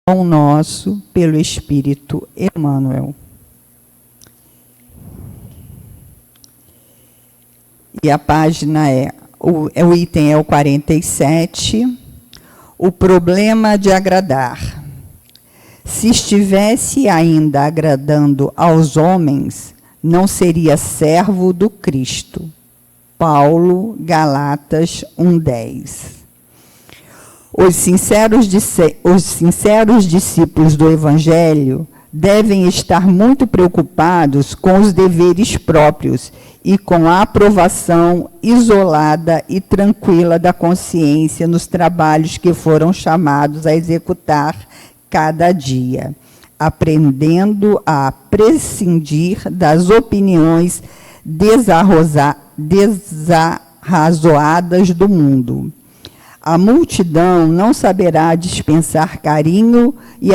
pão nosso pelo Espírito Emmanuel. E a página o item é o 47, o problema de agradar. Se estivesse ainda agradando aos homens, não seria servo do Cristo. Paulo, Galatas 1:10. Os sinceros discípulos do Evangelho devem estar muito preocupados com os deveres próprios e com a aprovação isolada e tranquila da consciência nos trabalhos que foram chamados a executar cada dia, aprendendo a prescindir das opiniões desarrazoadas do mundo. A multidão não saberá dispensar carinho e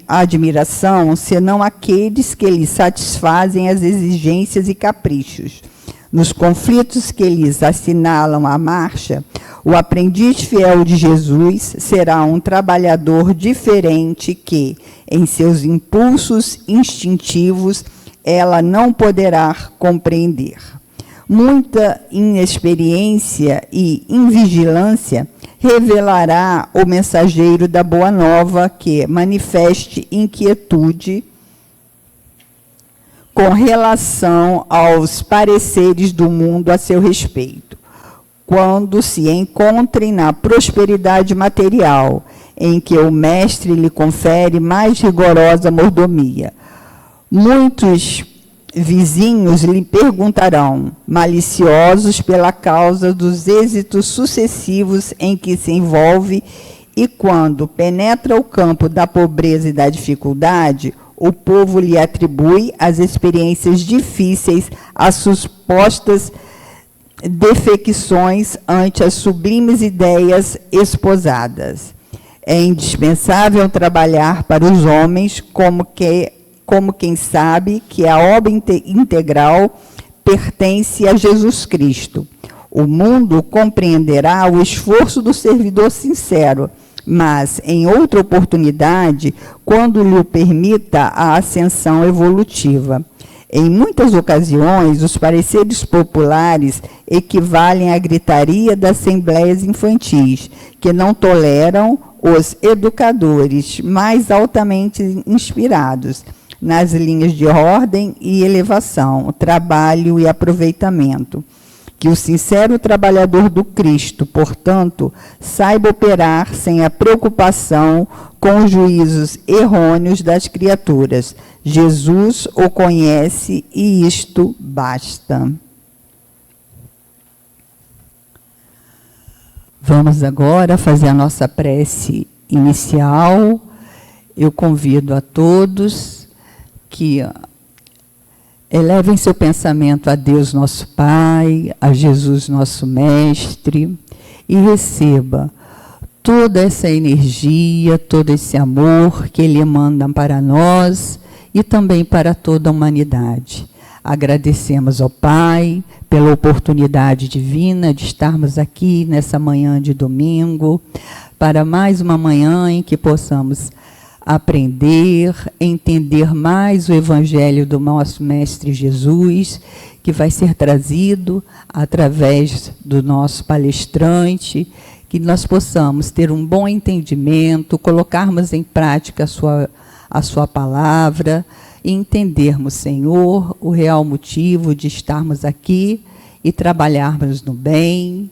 admiração, senão aqueles que lhes satisfazem as exigências e caprichos. Nos conflitos que lhes assinalam a marcha, o aprendiz fiel de Jesus será um trabalhador diferente que, em seus impulsos instintivos, ela não poderá compreender. Muita inexperiência e invigilância revelará o mensageiro da Boa Nova que manifeste inquietude com relação aos pareceres do mundo a seu respeito, quando se encontrem na prosperidade material, em que o mestre lhe confere mais rigorosa mordomia. Muitos vizinhos lhe perguntarão, maliciosos pela causa dos êxitos sucessivos em que se envolve, e quando penetra o campo da pobreza e da dificuldade, o povo lhe atribui as experiências difíceis, as supostas defecções ante as sublimes ideias esposadas. É indispensável trabalhar para os homens como quem sabe que a obra integral pertence a Jesus Cristo. O mundo compreenderá o esforço do servidor sincero, mas, em outra oportunidade, quando lhe permita a ascensão evolutiva. Em muitas ocasiões, os pareceres populares equivalem à gritaria das assembleias infantis, que não toleram os educadores mais altamente inspirados nas linhas de ordem e elevação, trabalho e aproveitamento. Que o sincero trabalhador do Cristo, portanto, saiba operar sem a preocupação com os juízos errôneos das criaturas. Jesus o conhece e isto basta. Vamos agora fazer a nossa prece inicial. Eu convido a todos que elevem seu pensamento a Deus nosso Pai, a Jesus nosso Mestre, e receba toda essa energia, todo esse amor que Ele manda para nós e também para toda a humanidade. Agradecemos ao Pai pela oportunidade divina de estarmos aqui nessa manhã de domingo, para mais uma manhã em que possamos aprender, entender mais o Evangelho do nosso Mestre Jesus, que vai ser trazido através do nosso palestrante, que nós possamos ter um bom entendimento, colocarmos em prática a sua palavra e entendermos, Senhor, o real motivo de estarmos aqui e trabalharmos no bem,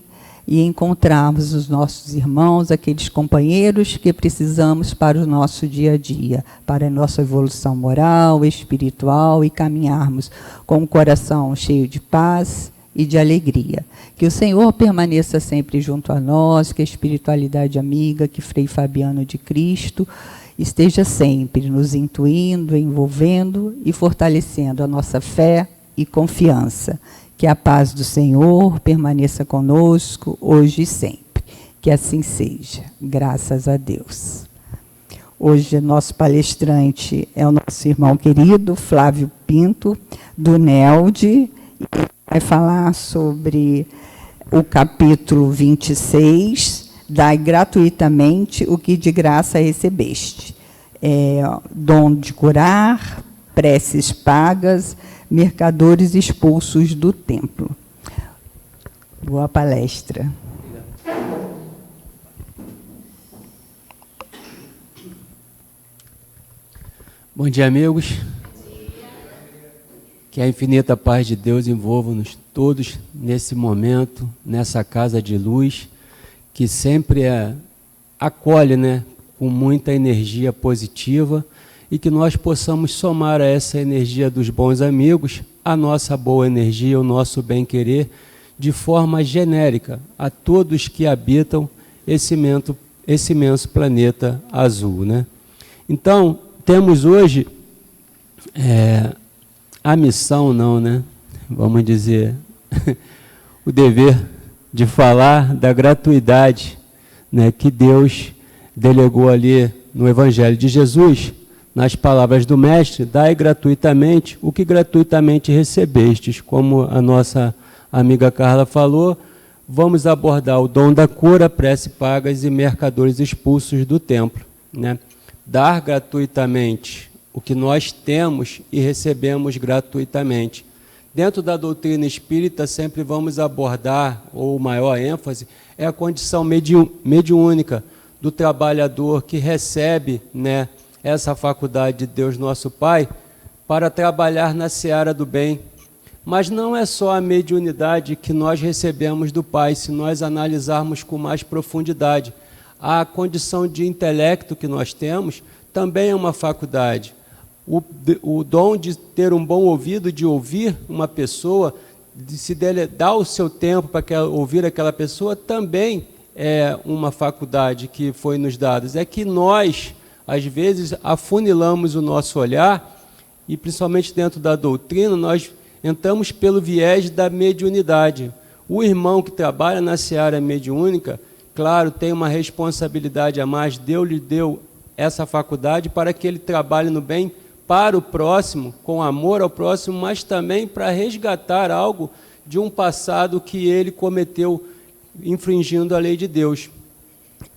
e encontrarmos os nossos irmãos, aqueles companheiros que precisamos para o nosso dia a dia, para a nossa evolução moral, espiritual, e caminharmos com o coração cheio de paz e de alegria. Que o Senhor permaneça sempre junto a nós, que a espiritualidade amiga, que Frei Fabiano de Cristo esteja sempre nos intuindo, envolvendo e fortalecendo a nossa fé e confiança. Que a paz do Senhor permaneça conosco, hoje e sempre. Que assim seja. Graças a Deus. Hoje, nosso palestrante é o nosso irmão querido, Flávio Pinto, do NELD, e vai falar sobre o capítulo 26, Dai gratuitamente o que de graça recebeste. dom de curar, preces pagas, mercadores expulsos do templo. Boa palestra. Bom dia, amigos. Que a infinita paz de Deus envolva-nos todos nesse momento, nessa casa de luz, que sempre acolhe, né, com muita energia positiva, e que nós possamos somar a essa energia dos bons amigos a nossa boa energia, o nosso bem-querer, de forma genérica a todos que habitam esse imenso planeta azul, né? Então, temos hoje a missão, não, né? Vamos dizer, o dever de falar da gratuidade, né, que Deus delegou ali no Evangelho de Jesus, nas palavras do Mestre: dai gratuitamente o que gratuitamente recebestes. Como a nossa amiga Carla falou, vamos abordar o dom da cura, prece pagas e mercadores expulsos do templo, né? Dar gratuitamente o que nós temos e recebemos gratuitamente. Dentro da doutrina espírita, sempre vamos abordar, ou maior ênfase, é a condição mediúnica do trabalhador que recebe, né, essa faculdade de Deus nosso Pai para trabalhar na seara do bem. Mas não é só a mediunidade que nós recebemos do Pai, se nós analisarmos com mais profundidade. A condição de intelecto que nós temos também é uma faculdade. O dom de ter um bom ouvido, de ouvir uma pessoa, de se dar o seu tempo para ouvir aquela pessoa, também é uma faculdade que foi nos dada. É que nós, às vezes, afunilamos o nosso olhar, e principalmente dentro da doutrina, nós entramos pelo viés da mediunidade. O irmão que trabalha na seara mediúnica, claro, tem uma responsabilidade a mais. Deus lhe deu essa faculdade para que ele trabalhe no bem para o próximo, com amor ao próximo, mas também para resgatar algo de um passado que ele cometeu infringindo a lei de Deus.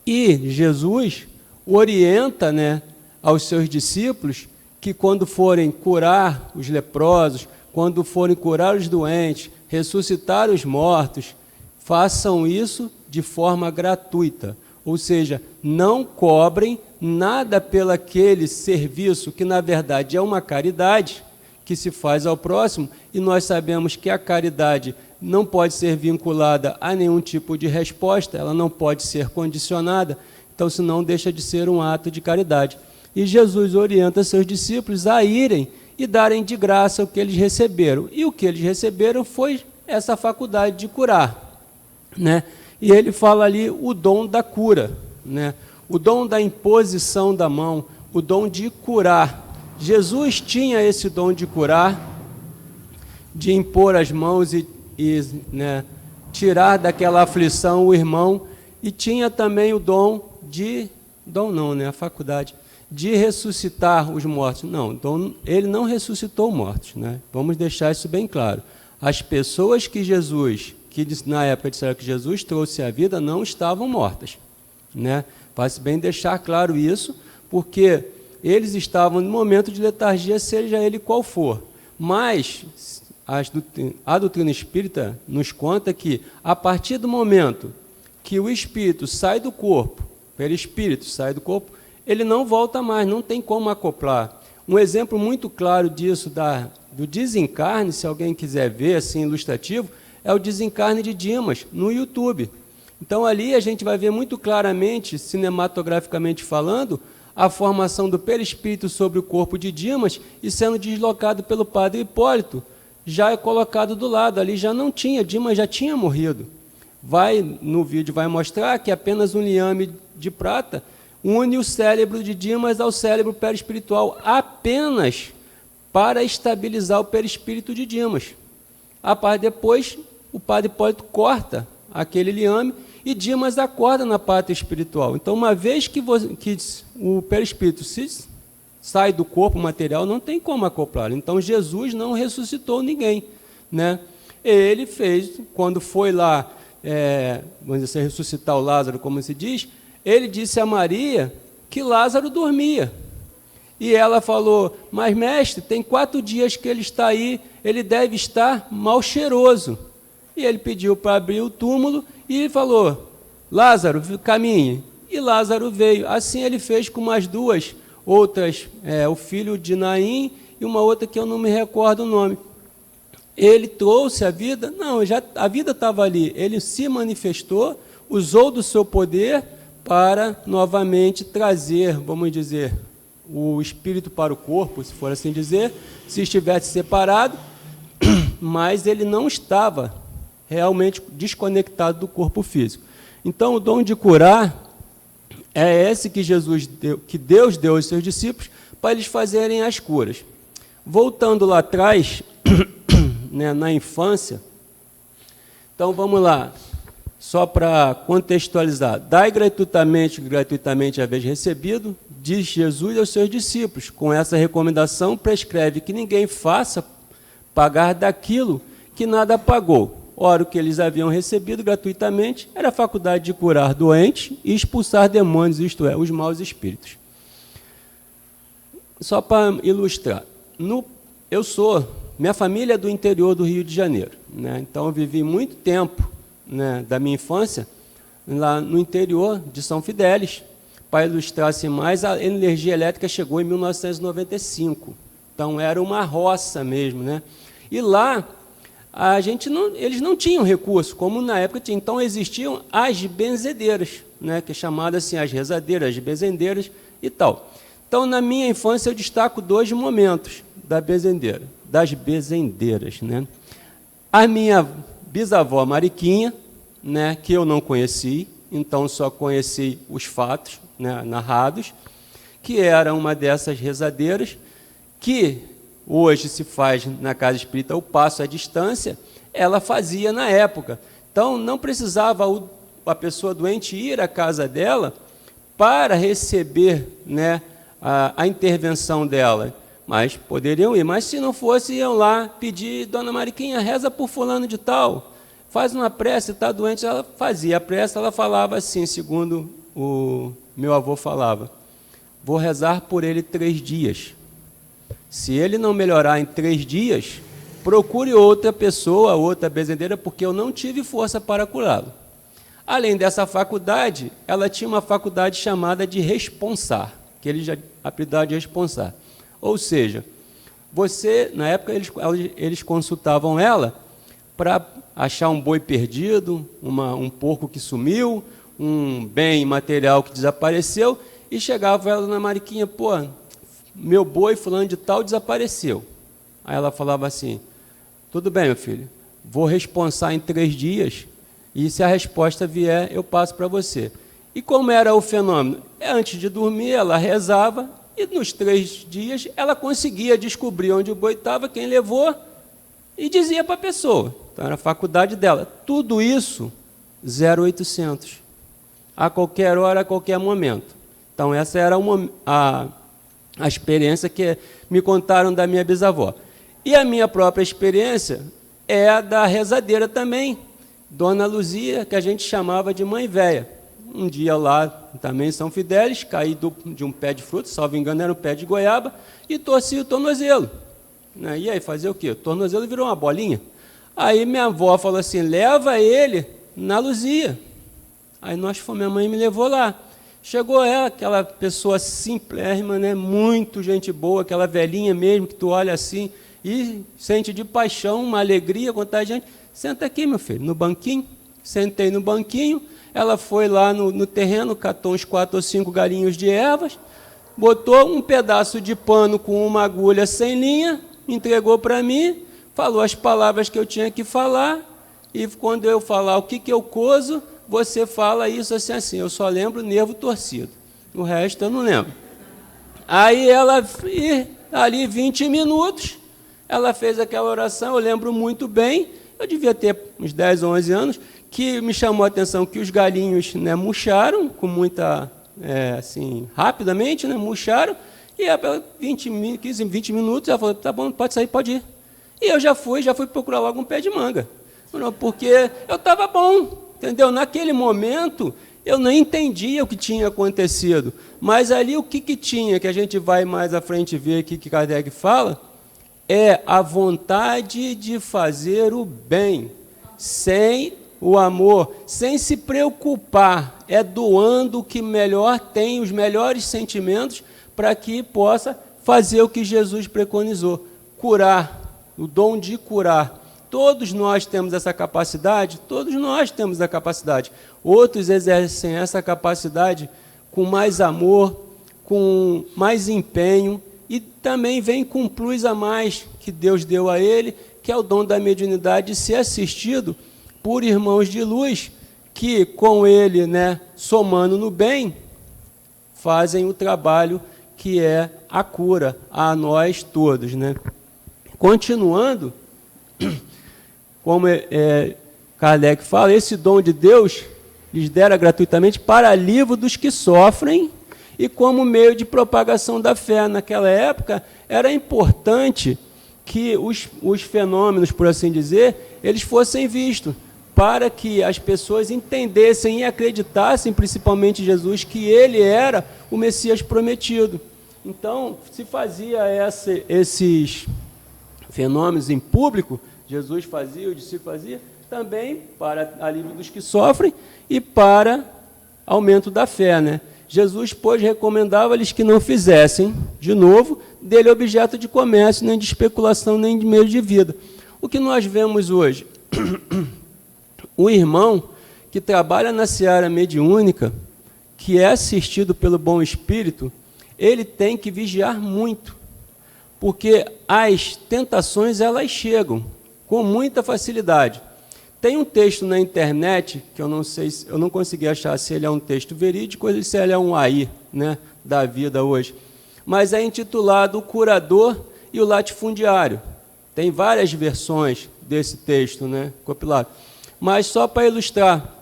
E Jesus orienta, né, aos seus discípulos que quando forem curar os leprosos, quando forem curar os doentes, ressuscitar os mortos, façam isso de forma gratuita. Ou seja, não cobrem nada pelo aquele serviço que, na verdade, é uma caridade que se faz ao próximo, e nós sabemos que a caridade não pode ser vinculada a nenhum tipo de resposta, ela não pode ser condicionada, então senão deixa de ser um ato de caridade. E Jesus orienta seus discípulos a irem e darem de graça o que eles receberam. E o que eles receberam foi essa faculdade de curar, né? E ele fala ali o dom da cura, né? O dom da imposição da mão, o dom de curar. Jesus tinha esse dom de curar, de impor as mãos e né, tirar daquela aflição o irmão, e tinha também o dom de, a faculdade, de ressuscitar os mortos. Não, ele não ressuscitou mortos, né? Vamos deixar isso bem claro. As pessoas que na época disseram que Jesus trouxe à vida, não estavam mortas, né? Faz bem deixar claro isso, porque eles estavam no momento de letargia, seja ele qual for. Mas a doutrina espírita nos conta que, a partir do momento que o espírito sai do corpo, o perispírito sai do corpo, ele não volta mais, não tem como acoplar. Um exemplo muito claro disso, do desencarne, se alguém quiser ver, assim, ilustrativo, é o desencarne de Dimas, no YouTube. Então, ali a gente vai ver muito claramente, cinematograficamente falando, a formação do perispírito sobre o corpo de Dimas e sendo deslocado pelo padre Hipólito, já é colocado do lado, ali já não tinha, Dimas já tinha morrido. No vídeo vai mostrar que apenas um liame de prata une o cérebro de Dimas ao cérebro perispiritual, apenas para estabilizar o perispírito de Dimas. Depois, o padre Hipólito corta aquele liame e Dimas acorda na pátria espiritual. Então, uma vez que o perispírito sai do corpo material, não tem como acoplar. Então, Jesus não ressuscitou ninguém, né? Ele fez, quando foi lá, vamos dizer, ressuscitar o Lázaro, como se diz, ele disse a Maria que Lázaro dormia. E ela falou, mas mestre, tem 4 dias que ele está aí, ele deve estar mal cheiroso. E ele pediu para abrir o túmulo e falou, Lázaro, caminhe. E Lázaro veio. Assim ele fez com umas 2 outras, o filho de Naim e uma outra que eu não me recordo o nome. Ele trouxe a vida? Não, a vida estava ali. Ele se manifestou, usou do seu poder para novamente trazer, vamos dizer, o espírito para o corpo, se for assim dizer, se estivesse separado, mas ele não estava realmente desconectado do corpo físico. Então, o dom de curar é esse que Deus deu aos seus discípulos para eles fazerem as curas. Voltando lá atrás, né, na infância, então vamos lá, só para contextualizar, dai gratuitamente haveis recebido, diz Jesus aos seus discípulos, com essa recomendação prescreve que ninguém faça pagar daquilo que nada pagou. Ora, o que eles haviam recebido gratuitamente era a faculdade de curar doentes e expulsar demônios, isto é, os maus espíritos. Só para ilustrar, minha família é do interior do Rio de Janeiro, né? Então eu vivi muito tempo, né, da minha infância lá no interior de São Fidélis. Para ilustrar assim mais, a energia elétrica chegou em 1995, então era uma roça mesmo, né? E lá eles não tinham recurso, como na época tinha. Então existiam as benzedeiras, né, que é chamada assim as rezadeiras, as benzendeiras e tal. Então na minha infância eu destaco 2 momentos das benzendeiras, né? A minha bisavó Mariquinha, né, que eu não conheci, então só conheci os fatos, né, narrados, que era uma dessas rezadeiras, que hoje se faz na casa espírita o passo à distância, ela fazia na época. Então não precisava a pessoa doente ir à casa dela para receber, né, a intervenção dela, mas poderiam ir. Mas se não fosse, iam lá pedir, dona Mariquinha, reza por fulano de tal, faz uma prece, está doente. Ela fazia a prece, ela falava assim, segundo o meu avô falava, vou rezar por ele 3 dias. Se ele não melhorar em 3 dias, procure outra pessoa, outra benzedeira, porque eu não tive força para curá-lo. Além dessa faculdade, ela tinha uma faculdade chamada de responsar, que ele já apelidava de responsar. Ou seja, na época eles consultavam ela para achar um boi perdido, um porco que sumiu, um bem material que desapareceu, e chegava ela na Mariquinha, pô, meu boi fulano de tal desapareceu. Aí ela falava assim, tudo bem, meu filho, vou responsar em 3 dias, e se a resposta vier, eu passo para você. E como era o fenômeno? Antes de dormir, ela rezava, e nos 3 dias ela conseguia descobrir onde o boi estava, quem levou, e dizia para a pessoa. Então era a faculdade dela. Tudo isso, 0800. A qualquer hora, a qualquer momento. Então essa era a experiência que me contaram da minha bisavó. E a minha própria experiência é a da rezadeira também, Dona Luzia, que a gente chamava de mãe véia. Um dia lá, também em São Fidélis, caí de um pé de fruta, salvo engano era um pé de goiaba, e torci o tornozelo. E aí, fazer o quê? O tornozelo virou uma bolinha. Aí minha avó falou assim, leva ele na Luzia. Aí minha mãe me levou lá. Chegou ela, aquela pessoa simplérrima, né, muito gente boa, aquela velhinha mesmo, que tu olha assim e sente de paixão, uma alegria, contagiante. Senta aqui, meu filho, no banquinho. Sentei no banquinho, ela foi lá no terreno, catou uns 4 ou 5 galinhos de ervas, botou um pedaço de pano com uma agulha sem linha, entregou para mim, falou as palavras que eu tinha que falar, e quando eu falar o que eu cozo, você fala isso assim, assim. Eu só lembro nervo torcido, o resto eu não lembro. Aí ela, ali 20 minutos, ela fez aquela oração, eu lembro muito bem, eu devia ter uns 10 ou 11 anos, que me chamou a atenção que os galinhos, né, murcharam com muita, assim, rapidamente, né, murcharam, e 15, 20 minutos, ela falou, tá bom, pode sair, pode ir. E eu já fui procurar logo um pé de manga, porque eu estava bom, entendeu? Naquele momento, eu nem entendia o que tinha acontecido. Mas ali o que tinha, que a gente vai mais à frente ver aqui que Kardec fala, é a vontade de fazer o bem, sem o amor, sem se preocupar, é doando o que melhor tem, os melhores sentimentos, para que possa fazer o que Jesus preconizou, curar, o dom de curar. Todos nós temos essa capacidade, todos nós temos a capacidade. Outros exercem essa capacidade com mais amor, com mais empenho, e também vem com um plus a mais que Deus deu a ele, que é o dom da mediunidade de ser assistido por irmãos de luz, que com ele, né, somando no bem, fazem o trabalho que é a cura a nós todos, né? Continuando, como Kardec fala, esse dom de Deus lhes dera gratuitamente para alívio dos que sofrem e como meio de propagação da fé. Naquela época, era importante que os fenômenos, por assim dizer, eles fossem vistos, para que as pessoas entendessem e acreditassem, principalmente em Jesus, que ele era o Messias prometido. Então, se fazia esses fenômenos em público, Jesus fazia, o discípulo fazia, também para alívio dos que sofrem e para aumento da fé, né? Jesus, pois, recomendava-lhes que não fizessem, de novo, dele objeto de comércio, nem de especulação, nem de meio de vida. O que nós vemos hoje? O irmão que trabalha na seara mediúnica, que é assistido pelo bom espírito, ele tem que vigiar muito, porque as tentações elas chegam com muita facilidade. Tem um texto na internet, que eu não sei, eu não consegui achar se ele é um texto verídico ou se ele é um AI, né, da vida hoje, mas é intitulado O Curador e o Latifundiário. Tem várias versões desse texto, né, compilado. Mas só para ilustrar,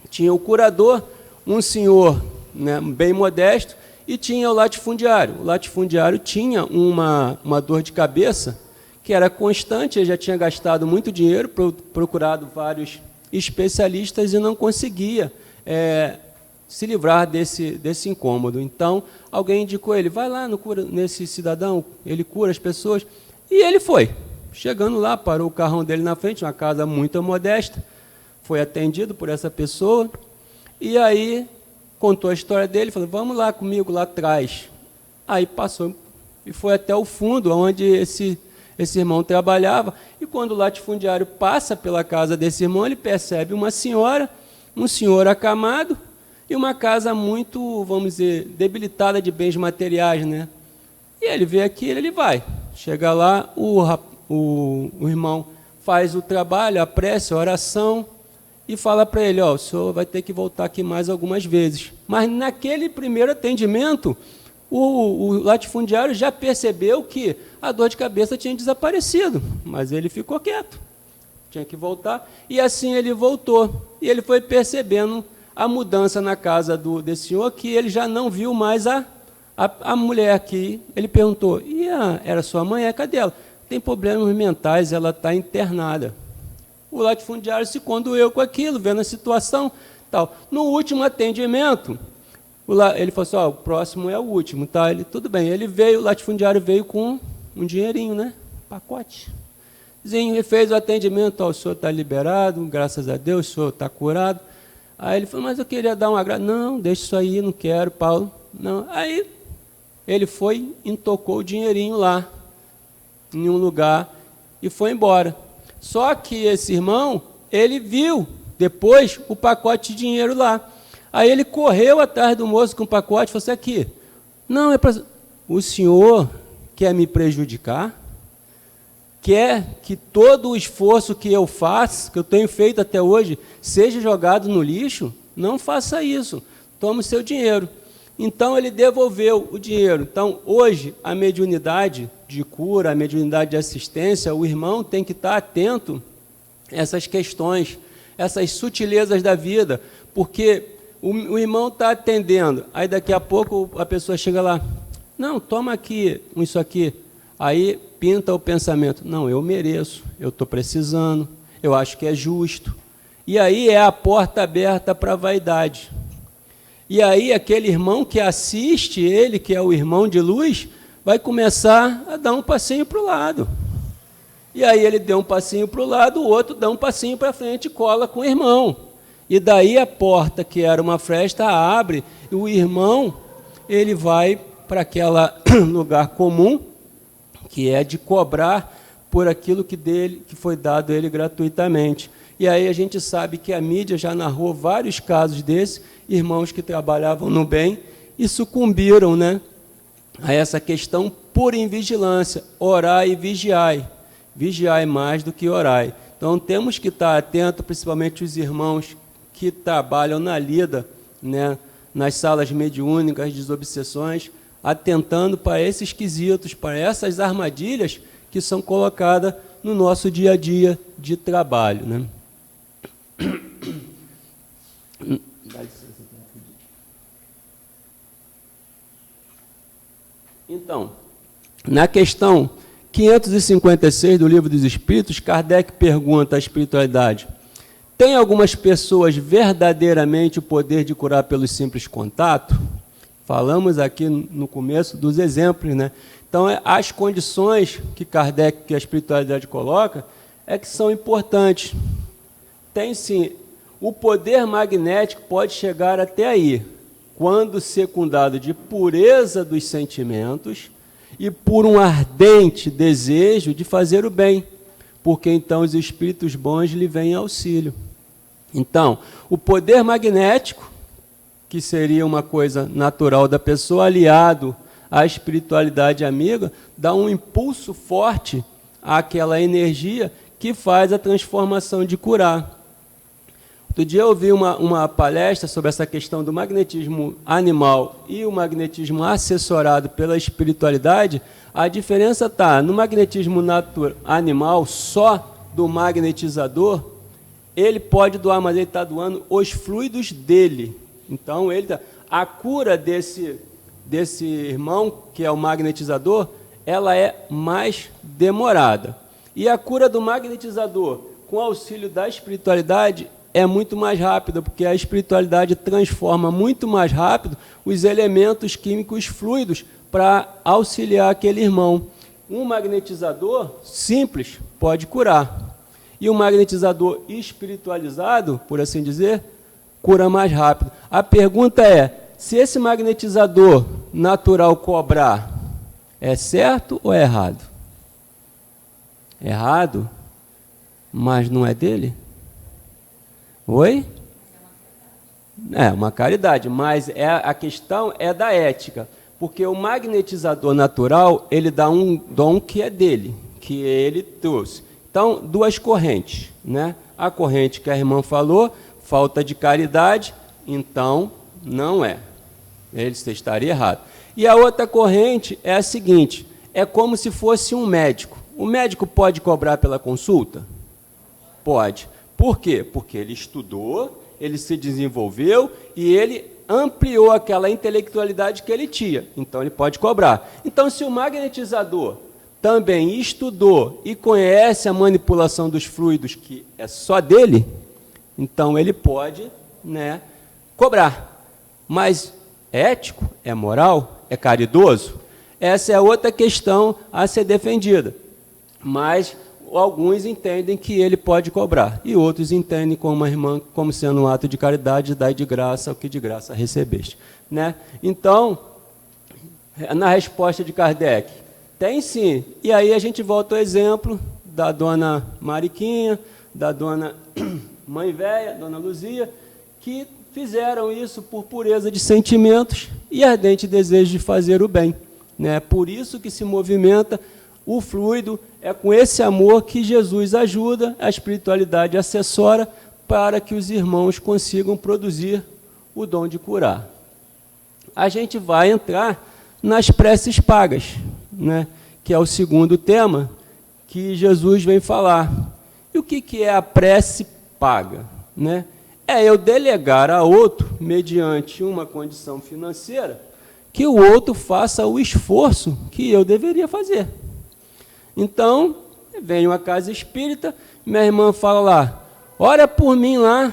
tinha o curador, um senhor, né, bem modesto, e tinha o latifundiário. O latifundiário tinha uma dor de cabeça que era constante, ele já tinha gastado muito dinheiro, procurado vários especialistas e não conseguia se livrar desse incômodo. Então, alguém indicou ele, vai lá nesse cidadão, ele cura as pessoas. E ele foi. Chegando lá, parou o carrão dele na frente, uma casa muito modesta, foi atendido por essa pessoa, e aí contou a história dele, falou, vamos lá comigo, lá atrás. Aí passou e foi até o fundo, onde esse irmão trabalhava, e quando o latifundiário passa pela casa desse irmão, ele percebe uma senhora, um senhor acamado, e uma casa muito, vamos dizer, debilitada de bens materiais, né? E ele vê aquilo, ele vai. Chega lá, o irmão faz o trabalho, a prece, a oração, e fala para ele, ó, o senhor vai ter que voltar aqui mais algumas vezes. Mas naquele primeiro atendimento, o latifundiário já percebeu que a dor de cabeça tinha desaparecido, mas ele ficou quieto, tinha que voltar, e assim ele voltou. E ele foi percebendo a mudança na casa desse senhor, que ele já não viu mais a mulher que ele perguntou, era sua mãe? Cadê ela? Tem problemas mentais, ela está internada. O latifundiário se condoeu com aquilo, vendo a situação, tal. No último atendimento, ele falou assim, o próximo é o último, tá? Tudo bem, o latifundiário veio com um dinheirinho, né? Pacote. Ele fez o atendimento, o senhor está liberado, graças a Deus, o senhor está curado. Aí ele falou, mas eu queria dar uma graça. Não, deixa isso aí, não quero, Paulo. Não. Aí ele foi e tocou o dinheirinho lá, em um lugar, e foi embora. Só que esse irmão, ele viu depois o pacote de dinheiro lá. Aí ele correu atrás do moço com o pacote e falou assim, aqui, não, é para... O senhor quer me prejudicar? Quer que todo o esforço que eu faço, que eu tenho feito até hoje, seja jogado no lixo? Não faça isso, tome o seu dinheiro. Então ele devolveu o dinheiro. Então hoje a mediunidade de cura, a mediunidade de assistência, o irmão tem que estar atento a essas questões, essas sutilezas da vida, porque o irmão está atendendo, aí daqui a pouco a pessoa chega lá, não, toma aqui, isso aqui, aí pinta o pensamento, não, eu mereço, eu estou precisando, eu acho que é justo, e aí é a porta aberta para a vaidade. E aí aquele irmão que assiste ele, que é o irmão de luz, vai começar a dar um passinho para o lado. E aí ele deu um passinho para o lado, o outro dá um passinho para frente e cola com o irmão. E daí a porta, que era uma fresta, abre, e o irmão ele vai para aquele lugar comum, que é de cobrar por aquilo que foi dado a ele gratuitamente. E aí a gente sabe que a mídia já narrou vários casos desses, irmãos que trabalhavam no bem e sucumbiram, né, a essa questão por invigilância, orai e vigiai. Vigiai mais do que orai. Então temos que estar atentos, principalmente os irmãos que trabalham na lida, né, nas salas mediúnicas, desobsessões, atentando para esses quesitos, para essas armadilhas que são colocadas no nosso dia a dia de trabalho, né? Então, na questão 556 do Livro dos Espíritos, Kardec pergunta à espiritualidade: tem algumas pessoas verdadeiramente o poder de curar pelo simples contato? Falamos aqui no começo dos exemplos, né? Então, as condições que Kardec, que a espiritualidade coloca, é que são importantes. Tem sim, o poder magnético pode chegar até aí, quando secundado de pureza dos sentimentos e por um ardente desejo de fazer o bem, porque então os espíritos bons lhe vêm em auxílio. Então, o poder magnético, que seria uma coisa natural da pessoa, aliado à espiritualidade amiga, dá um impulso forte àquela energia que faz a transformação de curar. Outro dia eu ouvi uma palestra sobre essa questão do magnetismo animal e o magnetismo assessorado pela espiritualidade. A diferença está no magnetismo animal, só do magnetizador, ele pode doar, mas ele está doando os fluidos dele. Então, a cura desse irmão, que é o magnetizador, ela é mais demorada. E a cura do magnetizador, com o auxílio da espiritualidade, é muito mais rápida, porque a espiritualidade transforma muito mais rápido os elementos químicos fluidos para auxiliar aquele irmão. Um magnetizador simples pode curar. E o magnetizador espiritualizado, por assim dizer, cura mais rápido. A pergunta é, se esse magnetizador natural cobrar, é certo ou é errado? Errado, mas não é dele? Oi? É uma caridade, mas a questão é da ética, porque o magnetizador natural, ele dá um dom que é dele, que ele trouxe. Então, duas correntes, né? A corrente que a irmã falou, falta de caridade, então não é. Ele estaria errado. E a outra corrente é a seguinte, é como se fosse um médico. O médico pode cobrar pela consulta? Pode. Por quê? Porque ele estudou, ele se desenvolveu e ele ampliou aquela intelectualidade que ele tinha. Então, ele pode cobrar. Então, se o magnetizador também estudou e conhece a manipulação dos fluidos, que é só dele, então ele pode, né, cobrar. Mas é ético? É moral? É caridoso? Essa é outra questão a ser defendida. Mas alguns entendem que ele pode cobrar, e outros entendem como a irmã, como sendo um ato de caridade, dai de graça o que de graça recebeste. Né? Então, na resposta de Kardec, tem sim. E aí a gente volta ao exemplo da dona Mariquinha, da dona Mãe Véia, dona Luzia, que fizeram isso por pureza de sentimentos e ardente desejo de fazer o bem. Né? Por isso que se movimenta o fluido, é com esse amor que Jesus ajuda, a espiritualidade assessora, para que os irmãos consigam produzir o dom de curar. A gente vai entrar nas preces pagas, né? Que é o segundo tema que Jesus vem falar. E o que é a prece paga? Né? É eu delegar a outro, mediante uma condição financeira, que o outro faça o esforço que eu deveria fazer. Então, venho à casa espírita, minha irmã fala lá, ora por mim lá.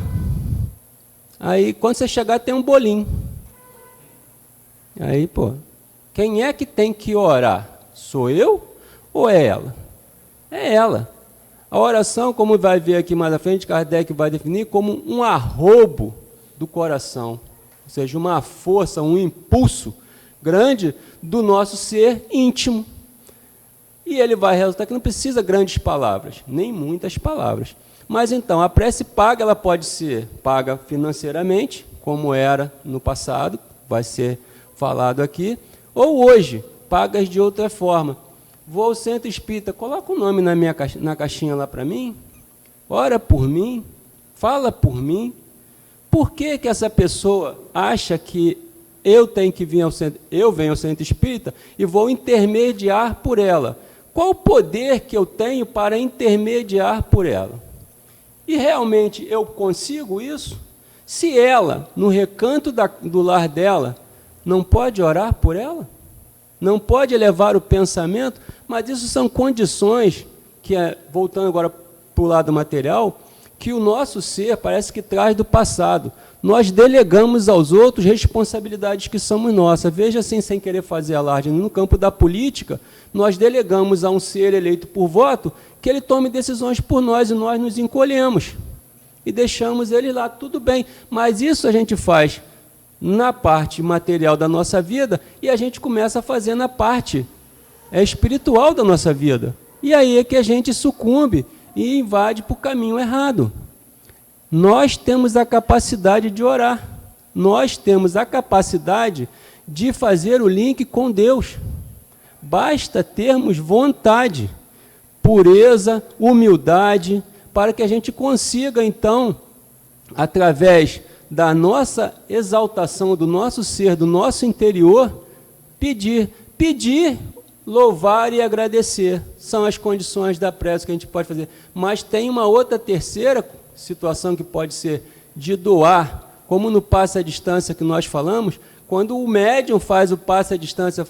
Aí, quando você chegar, tem um bolinho. Aí, pô, quem é que tem que orar? Sou eu ou é ela? É ela. A oração, como vai ver aqui mais à frente, Kardec vai definir como um arrobo do coração, ou seja, uma força, um impulso grande do nosso ser íntimo. E ele vai resultar que não precisa grandes palavras, nem muitas palavras. Mas então, a prece paga, ela pode ser paga financeiramente, como era no passado, vai ser falado aqui, ou hoje, pagas de outra forma. Vou ao centro espírita, coloca o nome na caixinha lá para mim, ora por mim, fala por mim. Por que que essa pessoa acha que eu tenho que vir ao centro, eu venho ao centro espírita e vou intermediar por ela? Qual o poder que eu tenho para intermediar por ela? E realmente eu consigo isso? Se ela, no recanto do lar dela, não pode orar por ela? Não pode elevar o pensamento? Mas isso são condições que, voltando agora para o lado material, que o nosso ser parece que traz do passado. Nós delegamos aos outros responsabilidades que somos nossas. Veja assim, sem querer fazer alarde, no campo da política, nós delegamos a um ser eleito por voto que ele tome decisões por nós e nós nos encolhemos e deixamos ele lá, tudo bem. Mas isso a gente faz na parte material da nossa vida e a gente começa a fazer na parte espiritual da nossa vida. E aí é que a gente sucumbe e invade para o caminho errado. Nós temos a capacidade de orar. Nós temos a capacidade de fazer o link com Deus. Basta termos vontade, pureza, humildade, para que a gente consiga, então, através da nossa exaltação, do nosso ser, do nosso interior, pedir, louvar e agradecer. São as condições da prece que a gente pode fazer. Mas tem uma outra terceira situação que pode ser de doar, como no passe à distância que nós falamos, quando o médium faz o passe à distância,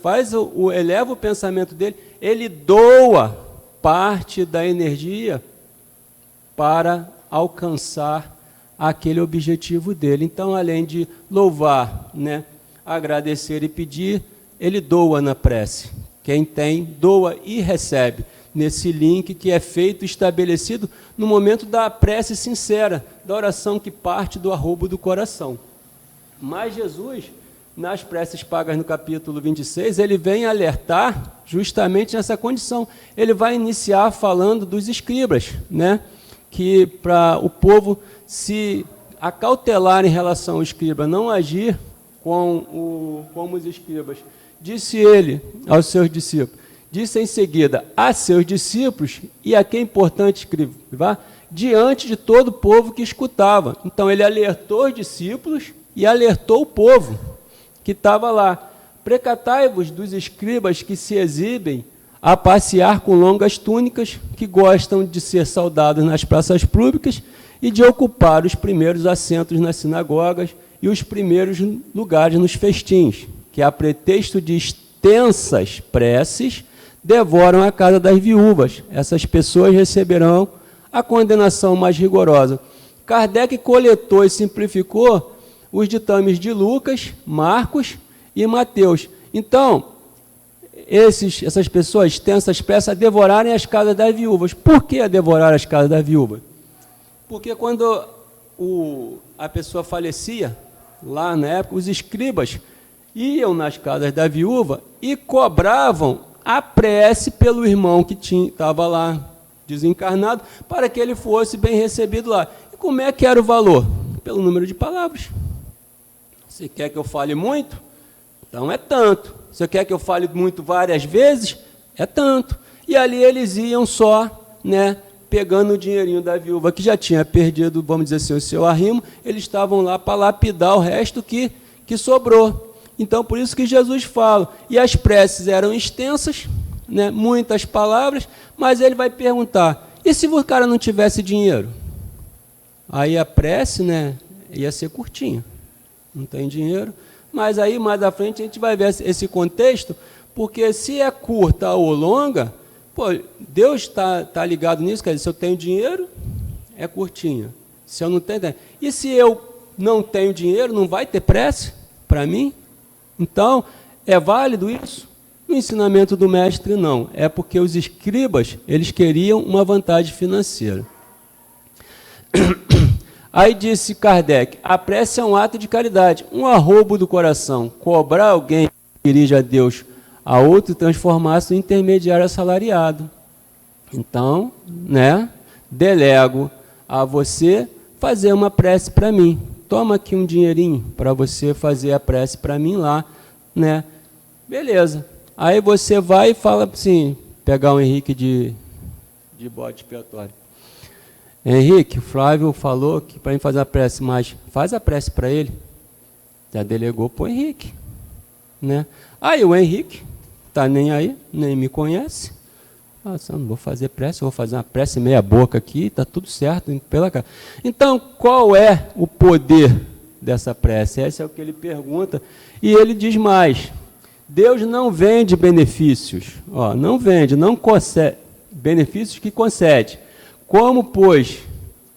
eleva o pensamento dele, ele doa parte da energia para alcançar aquele objetivo dele. Então, além de louvar, né, agradecer e pedir, ele doa na prece. Quem tem, doa e recebe, nesse link que é feito, estabelecido no momento da prece sincera, da oração que parte do arrobo do coração. Mas Jesus, nas preces pagas no capítulo 26, ele vem alertar justamente nessa condição. Ele vai iniciar falando dos escribas, né? Que para o povo se acautelar em relação ao escriba, não agir como os escribas. Disse ele aos seus discípulos, disse em seguida a seus discípulos, e aqui é importante escrever, diante de todo o povo que escutava. Então ele alertou os discípulos e alertou o povo que estava lá. Precatai-vos dos escribas que se exibem a passear com longas túnicas, que gostam de ser saudados nas praças públicas e de ocupar os primeiros assentos nas sinagogas e os primeiros lugares nos festins, que a pretexto de extensas preces devoram a casa das viúvas. Essas pessoas receberão a condenação mais rigorosa. Kardec coletou e simplificou os ditames de Lucas, Marcos e Mateus. Então, essas pessoas têm essas peças a devorarem as casas das viúvas. Por que a devorar as casas das viúvas? Porque quando a pessoa falecia, lá na época, os escribas iam nas casas da viúva e cobravam a prece pelo irmão que estava lá desencarnado, para que ele fosse bem recebido lá. E como é que era o valor? Pelo número de palavras. Você quer que eu fale muito? Então é tanto. Você quer que eu fale muito várias vezes? É tanto. E ali eles iam só, né, pegando o dinheirinho da viúva, que já tinha perdido, vamos dizer assim, o seu arrimo, eles estavam lá para lapidar o resto que sobrou. Então, por isso que Jesus fala. E as preces eram extensas, né, muitas palavras, mas ele vai perguntar, e se o cara não tivesse dinheiro? Aí a prece, né, ia ser curtinha. Não tem dinheiro. Mas aí, mais à frente, a gente vai ver esse contexto, porque se é curta ou longa, pô, Deus está ligado nisso, quer dizer, se eu tenho dinheiro, é curtinha. Se eu não tenho... E se eu não tenho dinheiro, não vai ter prece para mim? Então, é válido isso? No ensinamento do mestre, não. É porque os escribas, eles queriam uma vantagem financeira. Aí disse Kardec, a prece é um ato de caridade, um arrobo do coração. Cobrar alguém que dirige a Deus a outro e transformar-se no intermediário assalariado. Então, né, delego a você fazer uma prece para mim. Toma aqui um dinheirinho para você fazer a prece para mim lá, né? Beleza. Aí você vai e fala assim, pegar o Henrique de bode expiatório. Henrique, o Flávio falou que para mim fazer a prece, mas faz a prece para ele. Já delegou para o Henrique, né? Aí o Henrique tá nem aí, nem me conhece. Não vou fazer prece, vou fazer uma prece meia boca aqui, tá tudo certo pela cara. Então, qual é o poder dessa prece? Esse é o que ele pergunta. E ele diz mais: Deus não vende benefícios, não vende, não concede benefícios que concede. Como, pois,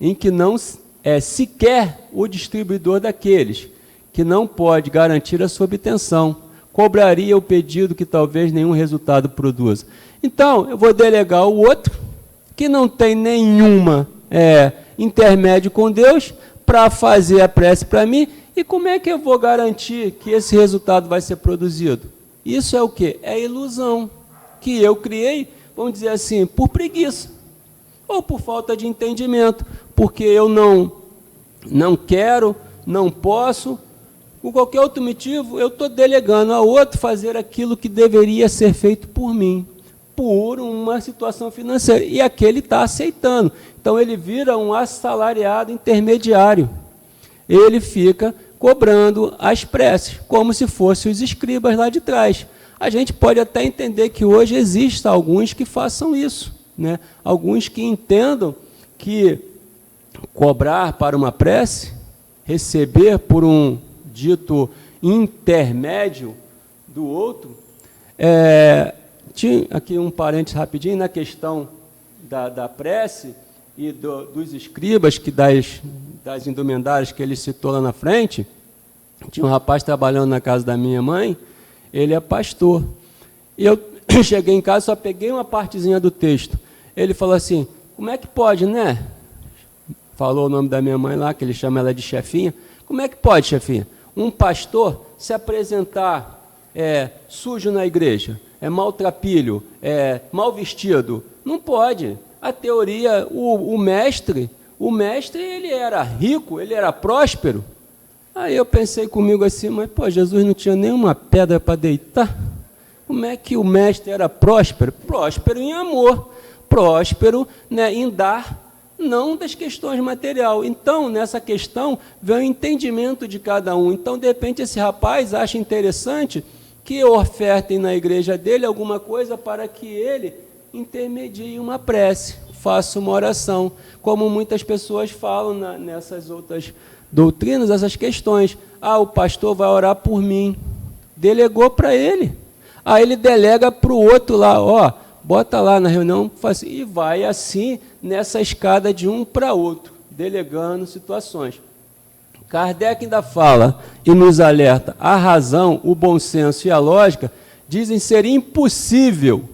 em que não é sequer o distribuidor daqueles que não pode garantir a sua obtenção, cobraria o pedido que talvez nenhum resultado produza. Então, eu vou delegar o outro, que não tem nenhuma intermédio com Deus, para fazer a prece para mim, e como é que eu vou garantir que esse resultado vai ser produzido? Isso é o quê? É ilusão, que eu criei, vamos dizer assim, por preguiça, ou por falta de entendimento, porque eu não quero, não posso, por qualquer outro motivo, eu estou delegando a outro fazer aquilo que deveria ser feito por mim, por uma situação financeira, e aquele está aceitando. Então, ele vira um assalariado intermediário. Ele fica cobrando as preces, como se fossem os escribas lá de trás. A gente pode até entender que hoje existem alguns que façam isso, né? Alguns que entendam que cobrar para uma prece, receber por um dito intermédio do outro. Tinha aqui um parênteses rapidinho na questão da prece e dos escribas, que das indumendárias que ele citou lá na frente. Tinha um rapaz trabalhando na casa da minha mãe, ele é pastor. E eu cheguei em casa, só peguei uma partezinha do texto. Ele falou assim, como é que pode, né? Falou o nome da minha mãe lá, que ele chama ela de chefinha. Como é que pode, chefinha, um pastor se apresentar sujo na igreja, maltrapilho, mal vestido? Não pode. A teoria, o mestre, ele era rico, ele era próspero. Aí eu pensei comigo assim, mas Jesus não tinha nenhuma pedra para deitar? Como é que o mestre era próspero? Próspero em amor, próspero, né, em dar, não das questões materiais. Então, nessa questão, vem o entendimento de cada um. Então, de repente, esse rapaz acha interessante que ofertem na igreja dele alguma coisa para que ele intermedie uma prece, faça uma oração, como muitas pessoas falam nessas outras doutrinas, essas questões. O pastor vai orar por mim. Delegou para ele. Aí ele delega para o outro lá, bota lá na reunião, e vai assim, nessa escada de um para outro, delegando situações. Kardec ainda fala e nos alerta, a razão, o bom senso e a lógica dizem ser impossível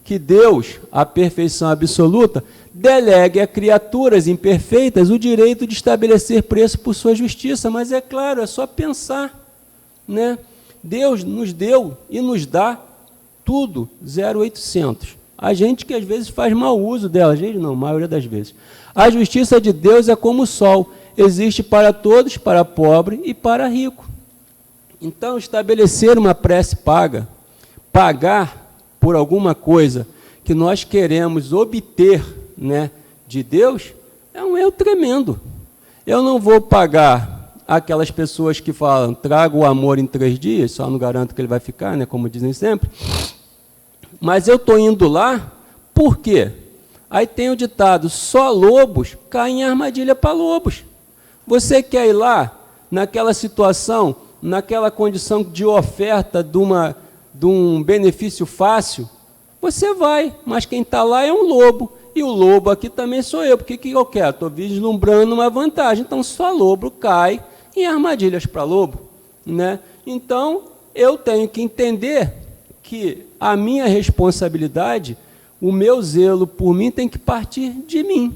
que Deus, a perfeição absoluta, delegue a criaturas imperfeitas o direito de estabelecer preço por sua justiça. Mas é claro, é só pensar, né? Deus nos deu e nos dá tudo, 0800. A gente que às vezes faz mau uso dela, a gente não, a maioria das vezes. A justiça de Deus é como o sol, existe para todos, para pobre e para rico. Então, estabelecer uma prece paga, pagar por alguma coisa que nós queremos obter, né, de Deus, é um erro tremendo. Eu não vou pagar aquelas pessoas que falam, traga o amor em 3 dias, só não garanto que ele vai ficar, né, como dizem sempre. Mas eu estou indo lá, por quê? Aí tem o ditado, só lobos caem em armadilha para lobos. Você quer ir lá, naquela situação, naquela condição de oferta de um benefício fácil, você vai, mas quem está lá é um lobo. E o lobo aqui também sou eu, porque o que eu quero? Estou vislumbrando uma vantagem. Então, só lobo cai em armadilhas para lobo, né? Então, eu tenho que entender que a minha responsabilidade, o meu zelo por mim tem que partir de mim.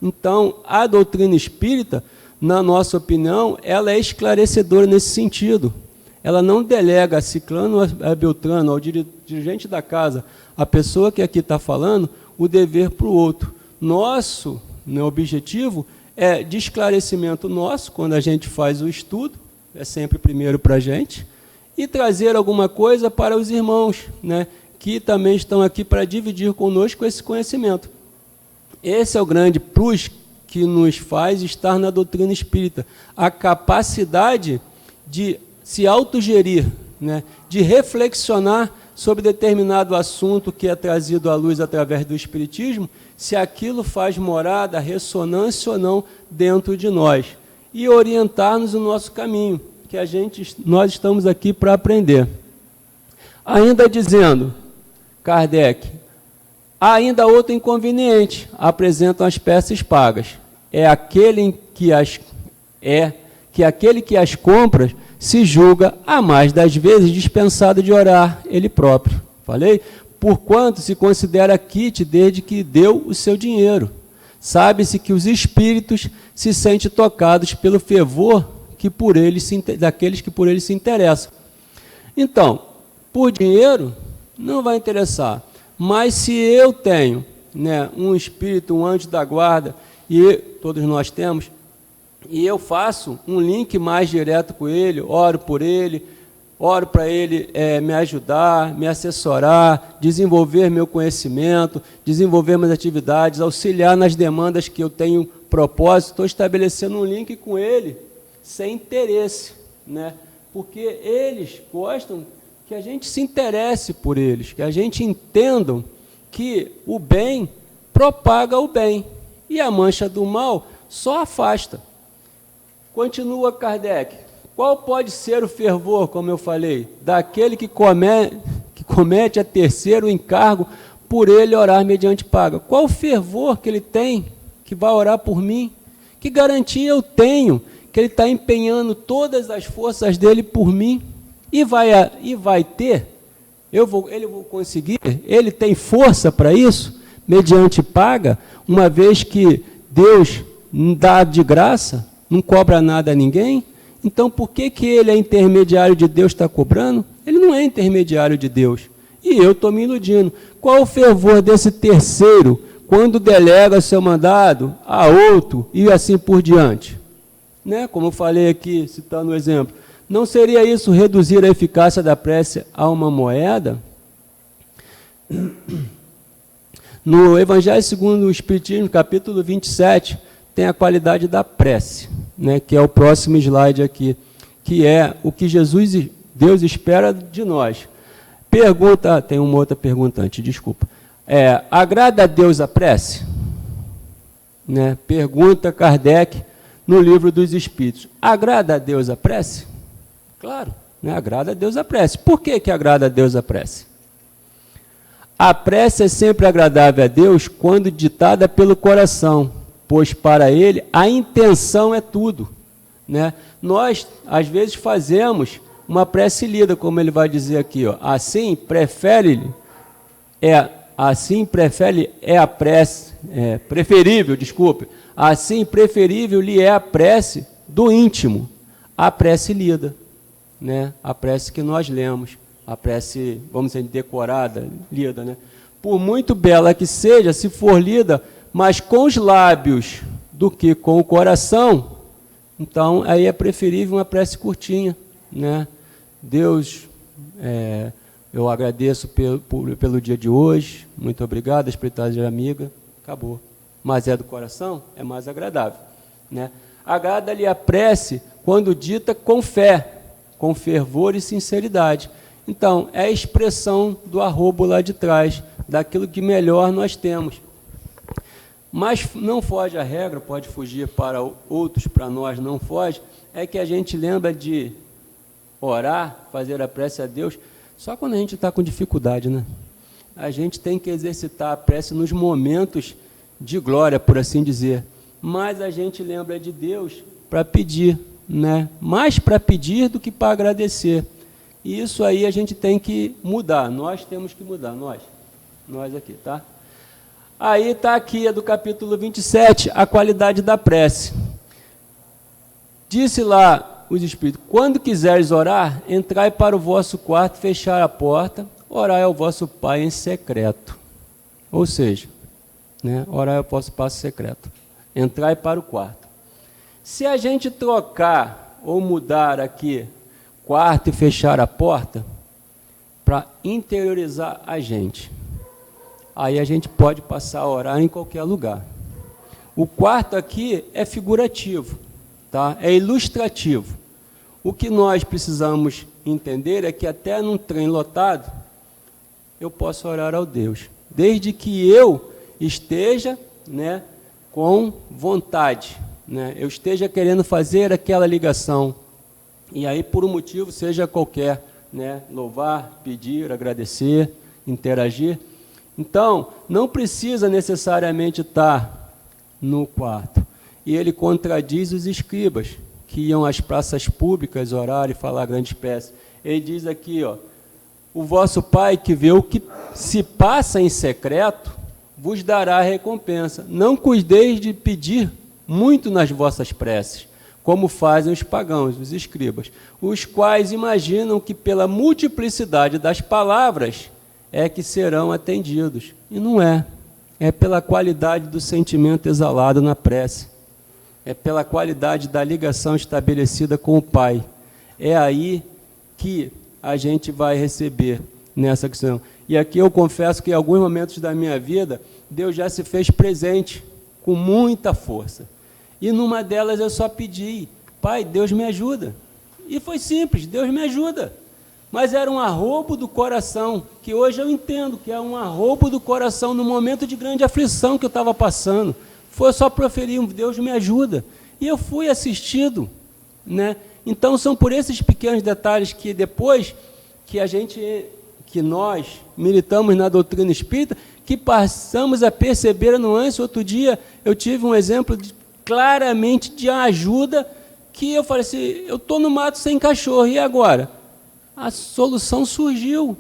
Então, a doutrina espírita, na nossa opinião, ela é esclarecedora nesse sentido. Ela não delega a ciclano, a beltrano, ao dirigente da casa, a pessoa que aqui está falando, o dever para o outro. Nosso objetivo é de esclarecimento nosso, quando a gente faz o estudo, é sempre primeiro para a gente, e trazer alguma coisa para os irmãos, né, que também estão aqui para dividir conosco esse conhecimento. Esse é o grande plus que nos faz estar na doutrina espírita, a capacidade de se autogerir, né, de reflexionar sobre determinado assunto que é trazido à luz através do espiritismo, se aquilo faz morada, ressonância ou não dentro de nós, e orientar-nos o nosso caminho, que nós estamos aqui para aprender. Ainda dizendo, Kardec, há ainda outro inconveniente, apresentam as peças pagas. Aquele que as compra se julga, a mais das vezes, dispensado de orar ele próprio. Falei? Porquanto se considera quite desde que deu o seu dinheiro. Sabe-se que os espíritos se sentem tocados pelo fervor daqueles que por eles se interessam. Então, por dinheiro, não vai interessar. Mas se eu tenho, né, um espírito, um anjo da guarda, e todos nós temos, e eu faço um link mais direto com ele, oro por ele, oro para ele me ajudar, me assessorar, desenvolver meu conhecimento, desenvolver minhas atividades, auxiliar nas demandas que eu tenho propósito, estou estabelecendo um link com ele, sem interesse, né? Porque eles gostam que a gente se interesse por eles, que a gente entenda que o bem propaga o bem, e a mancha do mal só afasta. Continua Kardec. Qual pode ser o fervor, como eu falei, daquele que comete a terceiro encargo por ele orar mediante paga? Qual o fervor que ele tem que vai orar por mim? Que garantia eu tenho que ele está empenhando todas as forças dele por mim? E vai ter? Ele vou conseguir? Ele tem força para isso? Mediante paga? Uma vez que Deus dá de graça, não cobra nada a ninguém? Então, por que ele é intermediário de Deus, está cobrando? Ele não é intermediário de Deus. E eu estou me iludindo. Qual o fervor desse terceiro, quando delega seu mandado a outro e assim por diante? Né? Como eu falei aqui, citando um exemplo, não seria isso reduzir a eficácia da prece a uma moeda? No Evangelho segundo o Espiritismo, capítulo 27, tem a qualidade da prece, né, que é o próximo slide aqui, que é o que Deus espera de nós. Pergunta, tem uma outra pergunta antes, desculpa. Agrada a Deus a prece? Né, pergunta Kardec no Livro dos Espíritos. Agrada a Deus a prece? Claro, né, agrada a Deus a prece. Por que agrada a Deus a prece? A prece é sempre agradável a Deus quando ditada pelo coração, pois para ele a intenção é tudo, né? Nós, às vezes, fazemos uma prece lida, como ele vai dizer aqui, ó. Assim prefere a prece, preferível, desculpe, assim preferível lhe é a prece do íntimo, a prece lida, né? A prece que nós lemos, a prece, vamos dizer, decorada, lida, né? Por muito bela que seja, se for lida, mas com os lábios do que com o coração, então aí é preferível uma prece curtinha, né? Deus, eu agradeço pelo dia de hoje, muito obrigado, espiritualidade amiga, acabou. Mas é do coração, é mais agradável, né? Agrada-lhe a prece quando dita com fé, com fervor e sinceridade. Então, é a expressão do arrobo lá de trás, daquilo que melhor nós temos. Mas não foge a regra, pode fugir para outros, para nós não foge, é que a gente lembra de orar, fazer a prece a Deus, só quando a gente está com dificuldade, né? A gente tem que exercitar a prece nos momentos de glória, por assim dizer. Mas a gente lembra de Deus para pedir, né? Mais para pedir do que para agradecer. E isso aí a gente tem que mudar, nós temos que mudar, nós aqui, tá? Aí está aqui, do capítulo 27, a qualidade da prece. Disse lá os Espíritos: quando quiseres orar, entrai para o vosso quarto, fechar a porta, orai ao vosso Pai em secreto. Ou seja, né, orai ao vosso Pai em secreto. Entrai para o quarto. Se a gente trocar ou mudar aqui quarto e fechar a porta, para interiorizar a gente, aí a gente pode passar a orar em qualquer lugar. O quarto aqui é figurativo, tá? É ilustrativo. O que nós precisamos entender é que até num trem lotado, eu posso orar ao Deus, desde que eu esteja, né, com vontade, né, eu esteja querendo fazer aquela ligação, e aí por um motivo, seja qualquer, né, louvar, pedir, agradecer, interagir. Então, não precisa necessariamente estar no quarto. E ele contradiz os escribas, que iam às praças públicas orar e falar grandes peças. Ele diz aqui, ó: o vosso Pai que vê o que se passa em secreto, vos dará a recompensa. Não cuideis de pedir muito nas vossas preces, como fazem os pagãos, os escribas, os quais imaginam que pela multiplicidade das palavras é que serão atendidos. E não é. É pela qualidade do sentimento exalado na prece. É pela qualidade da ligação estabelecida com o Pai. É aí que a gente vai receber nessa questão. E aqui eu confesso que em alguns momentos da minha vida, Deus já se fez presente com muita força. E numa delas eu só pedi: Pai, Deus me ajuda. E foi simples, Deus me ajuda. Mas era um arroubo do coração, que hoje eu entendo que é um arroubo do coração no momento de grande aflição que eu estava passando. Foi só proferir um Deus me ajuda. E eu fui assistido, né? Então são por esses pequenos detalhes que depois que nós militamos na doutrina espírita, que passamos a perceber a nuance. Outro dia eu tive um exemplo claramente de ajuda, que eu falei assim: eu estou no mato sem cachorro, e agora? A solução surgiu.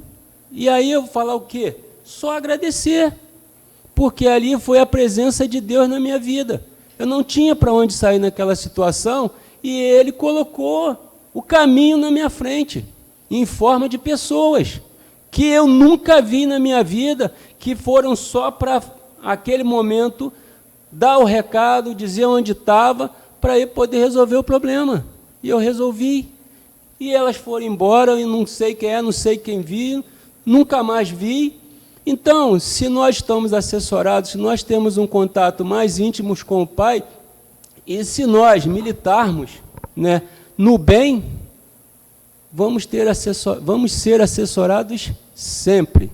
E aí eu vou falar o quê? Só agradecer, porque ali foi a presença de Deus na minha vida. Eu não tinha para onde sair naquela situação, e Ele colocou o caminho na minha frente, em forma de pessoas, que eu nunca vi na minha vida, que foram só para aquele momento dar o recado, dizer onde estava, para ele poder resolver o problema. E eu resolvi. E elas foram embora, e não sei quem é, não sei quem vi, nunca mais vi. Então, se nós estamos assessorados, se nós temos um contato mais íntimo com o Pai, e se nós militarmos, né, no bem, vamos ser assessorados sempre.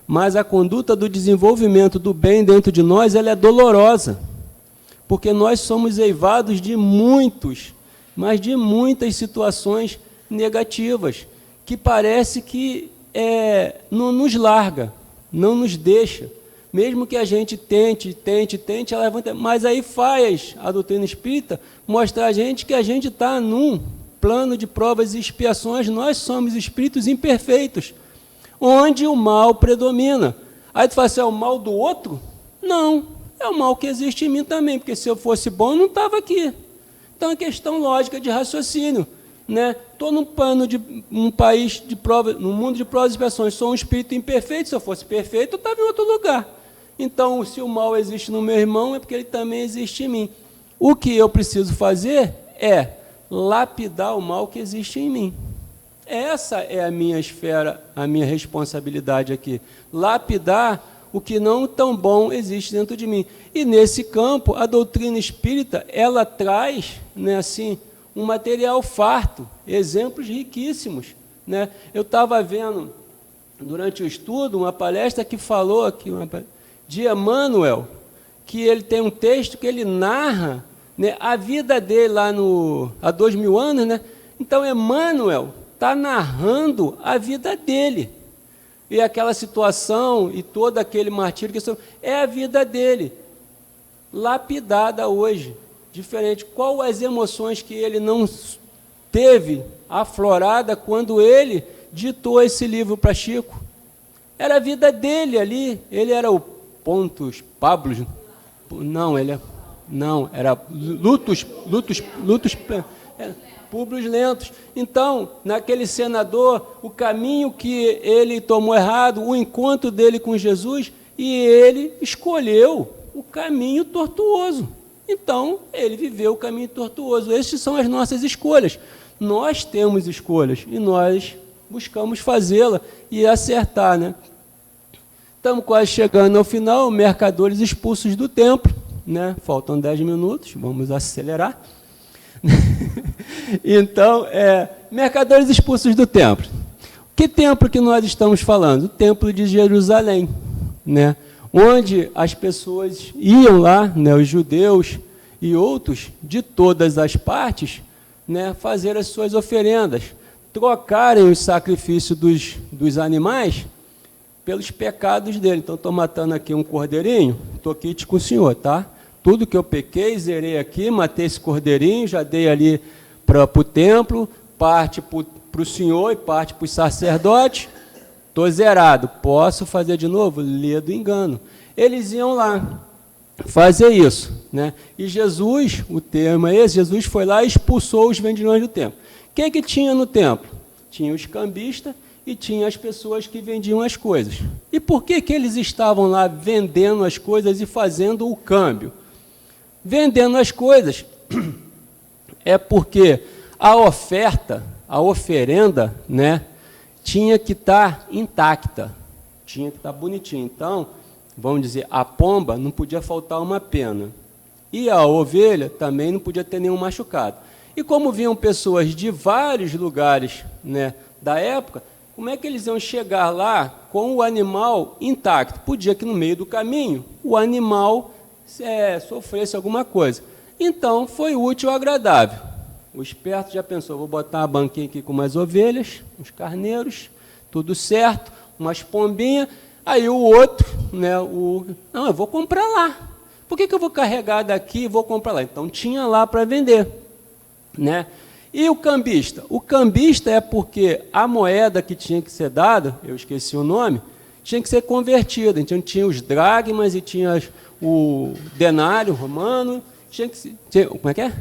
Mas a conduta do desenvolvimento do bem dentro de nós, ela é dolorosa, porque nós somos eivados de muitas situações negativas, que parece que não nos larga, não nos deixa, mesmo que a gente tente, ela levanta, mas aí faz a doutrina espírita mostrar a gente que a gente está num plano de provas e expiações. Nós somos espíritos imperfeitos, onde o mal predomina. Aí tu fala assim: é o mal do outro? Não, é o mal que existe em mim também, porque se eu fosse bom, eu não estava aqui. Então é questão lógica de raciocínio, né? Estou num país de prova, num mundo de provas e expiações, sou um espírito imperfeito. Se eu fosse perfeito, eu estava em outro lugar. Então, se o mal existe no meu irmão, é porque ele também existe em mim. O que eu preciso fazer é lapidar o mal que existe em mim. Essa é a minha esfera, a minha responsabilidade aqui. Lapidar o que não tão bom existe dentro de mim. E nesse campo, a doutrina espírita, ela traz, né, assim, um material farto, exemplos riquíssimos, né? Eu estava vendo, durante o estudo, uma palestra que falou aqui, de Emmanuel, que ele tem um texto que ele narra, né, a vida dele lá há 2000 anos, né? Então, Emmanuel está narrando a vida dele. E aquela situação e todo aquele martírio, é a vida dele, lapidada hoje. Diferente. Qual as emoções que ele não teve aflorada quando ele ditou esse livro para Chico? Era a vida dele ali. Ele era o Pontos Pablos. Não, era Públio Lentos. Então, naquele senador, o caminho que ele tomou errado, o encontro dele com Jesus, e ele escolheu o caminho tortuoso. Então, ele viveu o caminho tortuoso. Essas são as nossas escolhas. Nós temos escolhas e nós buscamos fazê-la e acertar, né? Estamos quase chegando ao final, mercadores expulsos do templo, né? Faltam 10 minutos, vamos acelerar. Então, mercadores expulsos do templo. Que templo que nós estamos falando? O templo de Jerusalém, né? Onde as pessoas iam lá, né, os judeus e outros de todas as partes, né, fazer as suas oferendas, trocarem o sacrifício dos animais pelos pecados dele. Então, estou matando aqui um cordeirinho, estou quite com o senhor, tá? Tudo que eu pequei, zerei aqui, matei esse cordeirinho, já dei ali para o templo, parte para o senhor e parte para os sacerdotes. Estou zerado, posso fazer de novo? Lê do engano. Eles iam lá fazer isso, né? E Jesus, o termo é esse, Jesus foi lá e expulsou os vendilhões do templo. Quem que tinha no templo? Tinha os cambistas e tinha as pessoas que vendiam as coisas. E por que eles estavam lá vendendo as coisas e fazendo o câmbio? Vendendo as coisas é porque a oferta, a oferenda, né, tinha que estar intacta, tinha que estar bonitinha. Então, vamos dizer, a pomba não podia faltar uma pena. E a ovelha também não podia ter nenhum machucado. E como vinham pessoas de vários lugares, né, da época, como é que eles iam chegar lá com o animal intacto? Podia que no meio do caminho o animal sofresse alguma coisa. Então, foi útil ou agradável. O esperto já pensou, vou botar uma banquinha aqui com umas ovelhas, uns carneiros, tudo certo, umas pombinhas. Aí o outro, né, não, eu vou comprar lá. Por que eu vou carregar daqui e vou comprar lá? Então, tinha lá para vender, né? E o cambista? O cambista é porque a moeda que tinha que ser dada, eu esqueci o nome, tinha que ser convertida. Então, tinha os dracmas e tinha o denário romano, como é que é?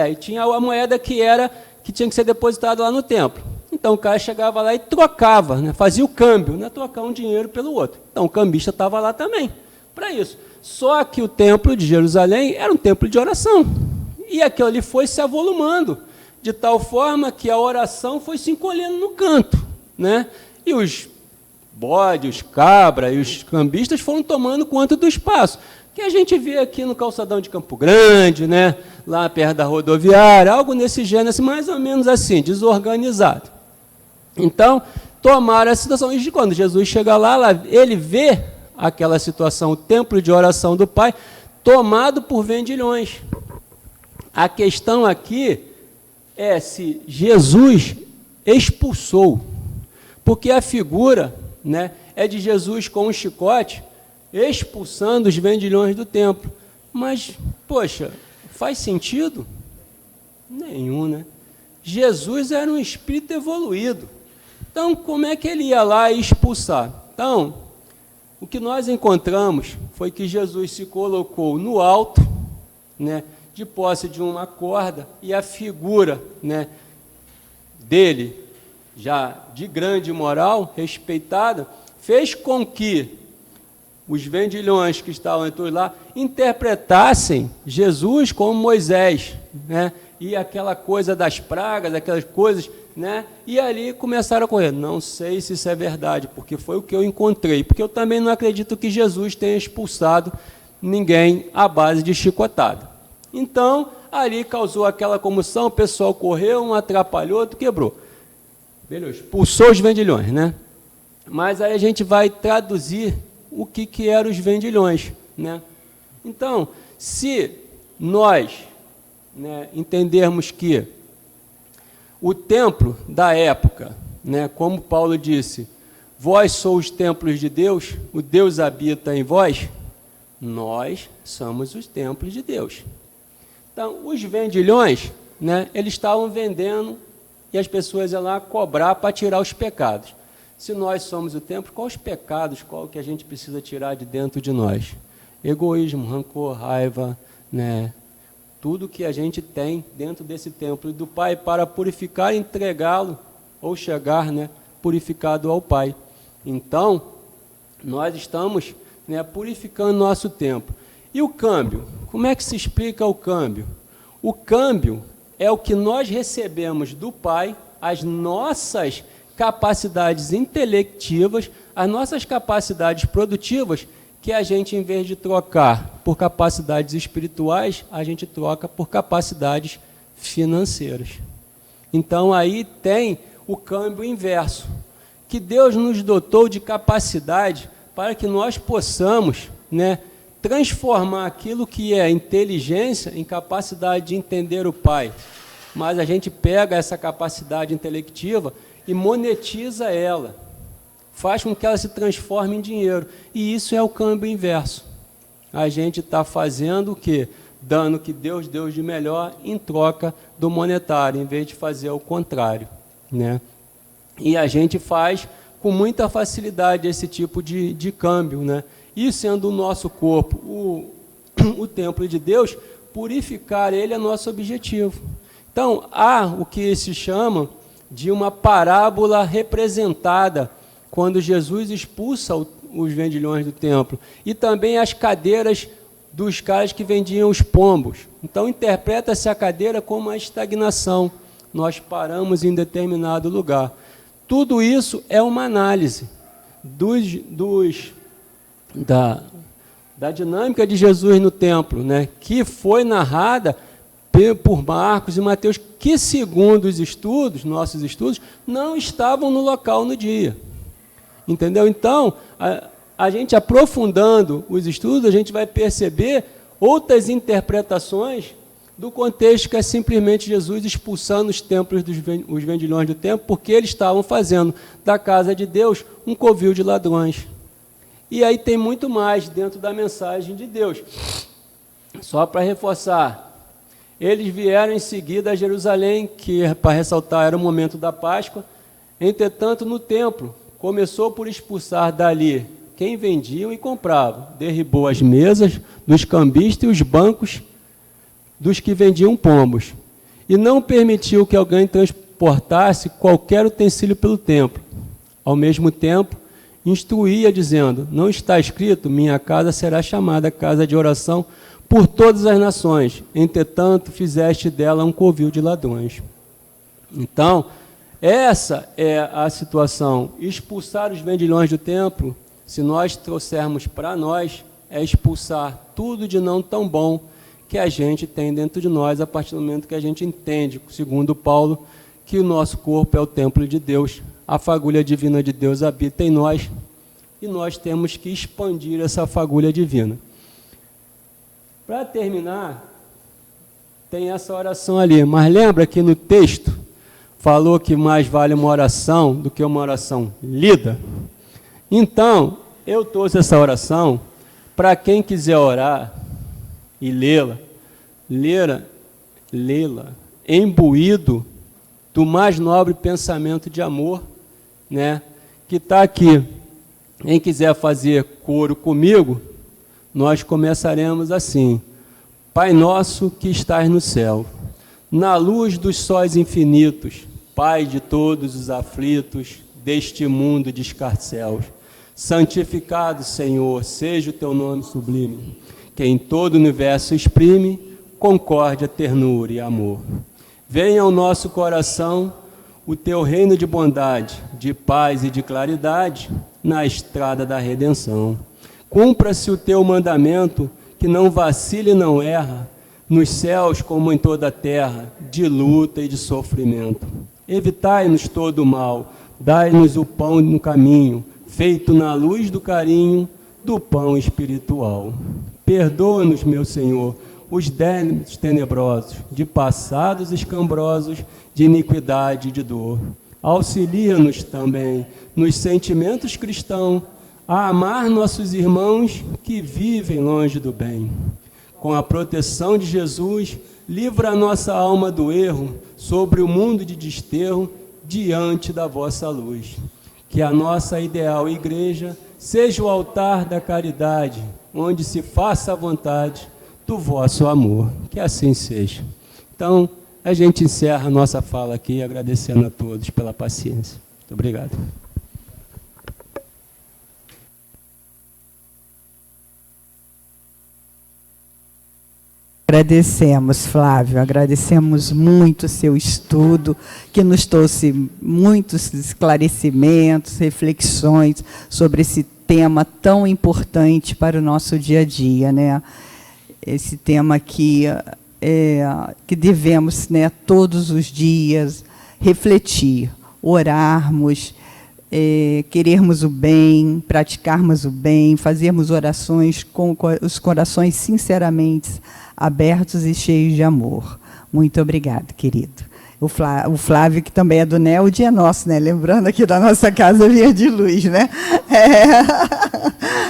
E tinha a moeda que tinha que ser depositada lá no templo. Então, o cara chegava lá e trocava, né, fazia o câmbio, né, trocar um dinheiro pelo outro. Então, o cambista estava lá também, para isso. Só que o templo de Jerusalém era um templo de oração. E aquilo ali foi se avolumando, de tal forma que a oração foi se encolhendo no canto, né? E os bodes, os cabras e os cambistas foram tomando conta do espaço, que a gente vê aqui no calçadão de Campo Grande, né? Lá perto da rodoviária, algo nesse gênero, assim, mais ou menos assim, desorganizado. Então, tomaram a situação. E quando Jesus chega lá, ele vê aquela situação, o templo de oração do Pai, tomado por vendilhões. A questão aqui é se Jesus expulsou, porque a figura, né, é de Jesus com um chicote expulsando os vendilhões do templo. Mas, poxa, faz sentido? Nenhum, né? Jesus era um espírito evoluído. Então, como é que ele ia lá e expulsar? Então, o que nós encontramos foi que Jesus se colocou no alto, né, de posse de uma corda, e a figura, né, dele, já de grande moral, respeitada, fez com que os vendilhões que estavam todos lá interpretassem Jesus como Moisés, né, e aquela coisa das pragas, aquelas coisas, né, e ali começaram a correr. Não sei se isso é verdade, porque foi o que eu encontrei, porque eu também não acredito que Jesus tenha expulsado ninguém à base de chicotada. Então, ali causou aquela comoção, o pessoal correu, um atrapalhou, outro quebrou. Beleza, expulsou os vendilhões, né? Mas aí a gente vai traduzir o que eram os vendilhões, né? Então, se nós, né, entendermos que o templo da época, né, como Paulo disse, vós sois os templos de Deus, o Deus habita em vós, nós somos os templos de Deus. Então, os vendilhões, né, eles estavam vendendo e as pessoas iam lá cobrar para tirar os pecados. Se nós somos o templo, quais os pecados, qual que a gente precisa tirar de dentro de nós? Egoísmo, rancor, raiva, né? Tudo que a gente tem dentro desse templo do Pai para purificar e entregá-lo, ou chegar, né, purificado ao Pai. Então, nós estamos, né, purificando nosso templo. E o câmbio? Como é que se explica o câmbio? O câmbio é o que nós recebemos do Pai, as nossas capacidades intelectivas, as nossas capacidades produtivas, que a gente, em vez de trocar por capacidades espirituais, a gente troca por capacidades financeiras. Então, aí tem o câmbio inverso, que Deus nos dotou de capacidade para que nós possamos, né, transformar aquilo que é inteligência em capacidade de entender o Pai. Mas a gente pega essa capacidade intelectiva e monetiza ela, faz com que ela se transforme em dinheiro. E isso é o câmbio inverso. A gente está fazendo o quê? Dando o que Deus deu de melhor em troca do monetário, em vez de fazer o contrário, né? E a gente faz com muita facilidade esse tipo de câmbio, né? E sendo o nosso corpo o templo de Deus, purificar ele é nosso objetivo. Então, há o que se chama de uma parábola representada quando Jesus expulsa os vendilhões do templo, e também as cadeiras dos caras que vendiam os pombos. Então, interpreta-se a cadeira como a estagnação. Nós paramos em determinado lugar. Tudo isso é uma análise da dinâmica de Jesus no templo, né, que foi narrada por Marcos e Mateus, que, segundo os estudos, nossos estudos, não estavam no local no dia. Entendeu? Então, a gente aprofundando os estudos, a gente vai perceber outras interpretações do contexto, que é simplesmente Jesus expulsando os templos os vendilhões do templo, porque eles estavam fazendo da casa de Deus um covil de ladrões. E aí tem muito mais dentro da mensagem de Deus. Só para reforçar, eles vieram em seguida a Jerusalém, que, para ressaltar, era o momento da Páscoa. Entretanto, no templo, começou por expulsar dali quem vendiam e compravam. Derribou as mesas dos cambistas e os bancos dos que vendiam pombos. E não permitiu que alguém transportasse qualquer utensílio pelo templo. Ao mesmo tempo, instruía, dizendo: não está escrito, minha casa será chamada casa de oração por todas as nações, entretanto fizeste dela um covil de ladrões. Então, essa é a situação. Expulsar os vendilhões do templo, se nós trouxermos para nós, é expulsar tudo de não tão bom que a gente tem dentro de nós, a partir do momento que a gente entende, segundo Paulo, que o nosso corpo é o templo de Deus, a fagulha divina de Deus habita em nós, e nós temos que expandir essa fagulha divina. Para terminar, tem essa oração ali, mas lembra que no texto falou que mais vale uma oração do que uma oração lida? Então, eu trouxe essa oração para quem quiser orar e lê-la, imbuído do mais nobre pensamento de amor, né, que está aqui. Quem quiser fazer coro comigo, nós começaremos assim: Pai nosso que estás no céu, na luz dos sóis infinitos, Pai de todos os aflitos deste mundo de escarcéus, santificado, Senhor, seja o teu nome sublime, que em todo o universo exprime concórdia, ternura e amor. Venha ao nosso coração o teu reino de bondade, de paz e de claridade na estrada da redenção. Cumpra-se o teu mandamento, que não vacile e não erra, nos céus como em toda a terra, de luta e de sofrimento. Evitai-nos todo o mal, dai-nos o pão no caminho, feito na luz do carinho do pão espiritual. Perdoa-nos, meu Senhor, os débitos tenebrosos, de passados escambrosos, de iniquidade e de dor. Auxilia-nos também nos sentimentos cristãos, a amar nossos irmãos que vivem longe do bem. Com a proteção de Jesus, livra a nossa alma do erro sobre o mundo de desterro diante da vossa luz. Que a nossa ideal igreja seja o altar da caridade, onde se faça a vontade do vosso amor. Que assim seja. Então, a gente encerra a nossa fala aqui, agradecendo a todos pela paciência. Muito obrigado. Agradecemos, Flávio, agradecemos muito o seu estudo, que nos trouxe muitos esclarecimentos, reflexões sobre esse tema tão importante para o nosso dia a dia, né? Esse tema que devemos, né, todos os dias refletir, orarmos, querermos o bem, praticarmos o bem, fazermos orações com os corações sinceramente abertos e cheios de amor. Muito obrigado, querido. O Flávio, que também é do NELD, é nosso, né? Lembrando aqui da nossa Casa Verde Luz, né?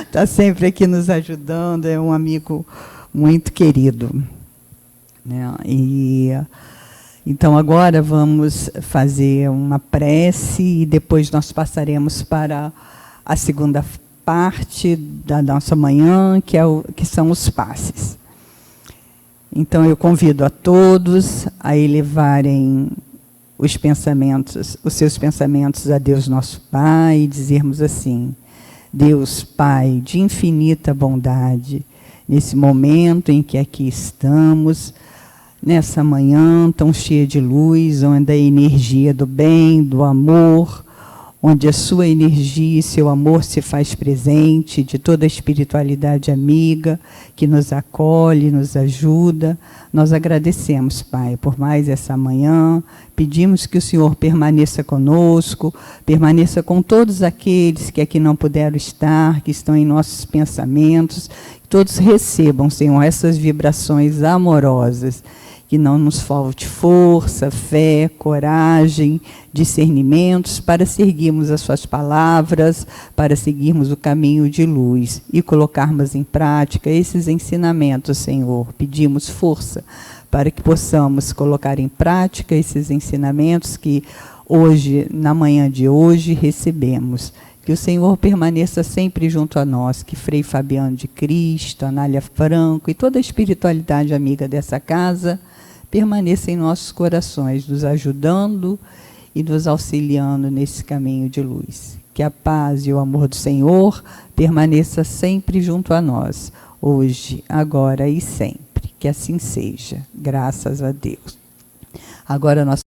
Está sempre aqui nos ajudando, é um amigo muito querido, né? Então, agora vamos fazer uma prece e depois nós passaremos para a segunda parte da nossa manhã, que são os passes. Então, eu convido a todos a elevarem os seus pensamentos a Deus nosso Pai e dizermos assim: Deus Pai de infinita bondade, nesse momento em que aqui estamos, nessa manhã tão cheia de luz, onde a energia do bem, do amor, onde a sua energia e seu amor se faz presente, de toda a espiritualidade amiga, que nos acolhe, nos ajuda. Nós agradecemos, Pai, por mais essa manhã, pedimos que o Senhor permaneça conosco, permaneça com todos aqueles que aqui não puderam estar, que estão em nossos pensamentos, que todos recebam, Senhor, essas vibrações amorosas, que não nos falte força, fé, coragem, discernimentos para seguirmos as suas palavras, para seguirmos o caminho de luz e colocarmos em prática esses ensinamentos, Senhor. Pedimos força para que possamos colocar em prática esses ensinamentos que hoje, na manhã de hoje, recebemos. Que o Senhor permaneça sempre junto a nós, que Frei Fabiano de Cristo, Anália Franco e toda a espiritualidade amiga dessa casa permaneça em nossos corações, nos ajudando e nos auxiliando nesse caminho de luz. Que a paz e o amor do Senhor permaneça sempre junto a nós, hoje, agora e sempre. Que assim seja. Graças a Deus. Agora nós...